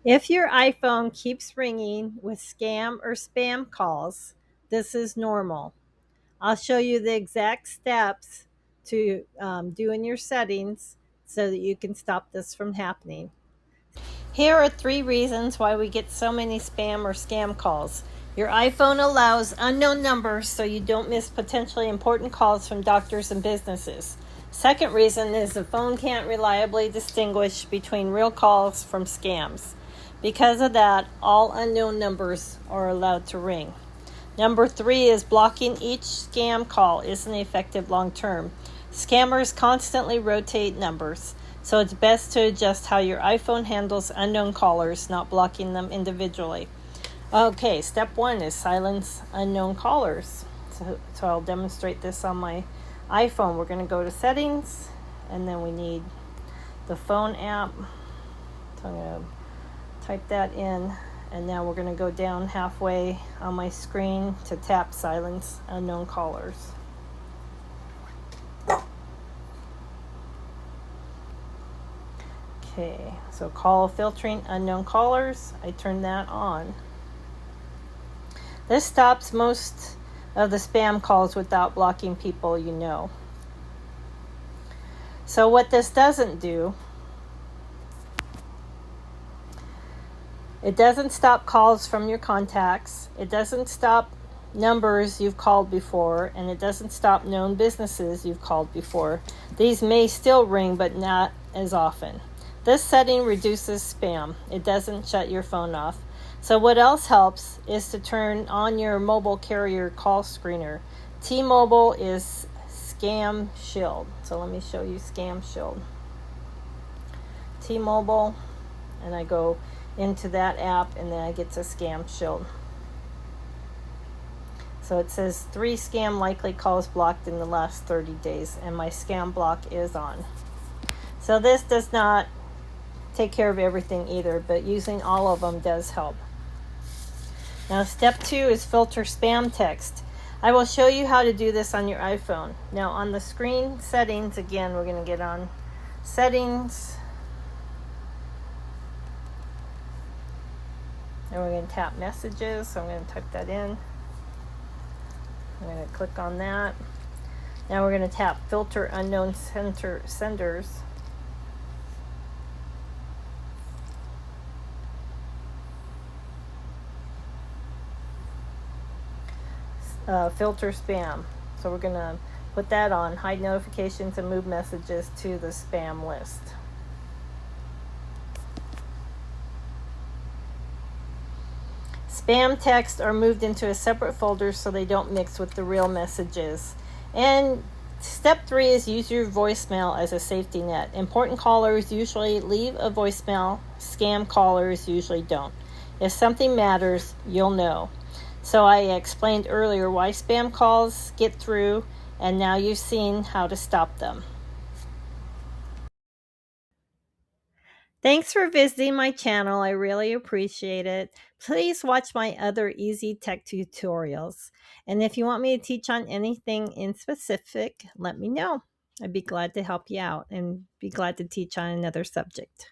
If your iPhone keeps ringing with scam or spam calls, this is normal. I'll show you the exact steps to do in your settings so that you can stop this from happening. Here are 3 reasons why we get so many spam or scam calls. Your iPhone allows unknown numbers so you don't miss potentially important calls from doctors and businesses. Second reason is the phone can't reliably distinguish between real calls from scams. Because of that, all unknown numbers are allowed to ring. Number 3 is blocking each scam call isn't effective long term. Scammers constantly rotate numbers, so it's best to adjust how your iPhone handles unknown callers, not blocking them individually. Okay, step 1 is silence unknown callers. So I'll demonstrate this on my iPhone. We're going to go to settings, and then we need the phone app. So I'm going to type that in. And now we're going to go down halfway on my screen to tap silence unknown callers. Okay, so call filtering unknown callers. I turn that on. This stops most of the spam calls without blocking people you know. So what this doesn't do, it doesn't stop calls from your contacts. It doesn't stop numbers you've called before, and it doesn't stop known businesses you've called before. These may still ring, but not as often. This setting reduces spam. It doesn't shut your phone off. So what else helps is to turn on your mobile carrier call screener. T-Mobile is Scam Shield. So let me show you Scam Shield. T-Mobile, and I go into that app, and then I get to Scam Shield. So it says 3 scam likely calls blocked in the last 30 days, and my scam block is on. So this does not take care of everything either, but using all of them does help. Now step 2 is filter spam text. I will show you how to do this on your iPhone. Now on the screen settings, again, we're going to get on settings. And we're going to tap messages, so I'm going to type that in. I'm going to click on that. Now we're going to tap filter unknown senders. Filter spam. So we're going to put that on, hide notifications and move messages to the spam list. Spam texts are moved into a separate folder so they don't mix with the real messages. And step 3 is use your voicemail as a safety net. Important callers usually leave a voicemail. Scam callers usually don't. If something matters, you'll know. So I explained earlier why spam calls get through, and now you've seen how to stop them. Thanks for visiting my channel. I really appreciate it. Please watch my other easy tech tutorials. And if you want me to teach on anything in specific, let me know. I'd be glad to help you out and be glad to teach on another subject.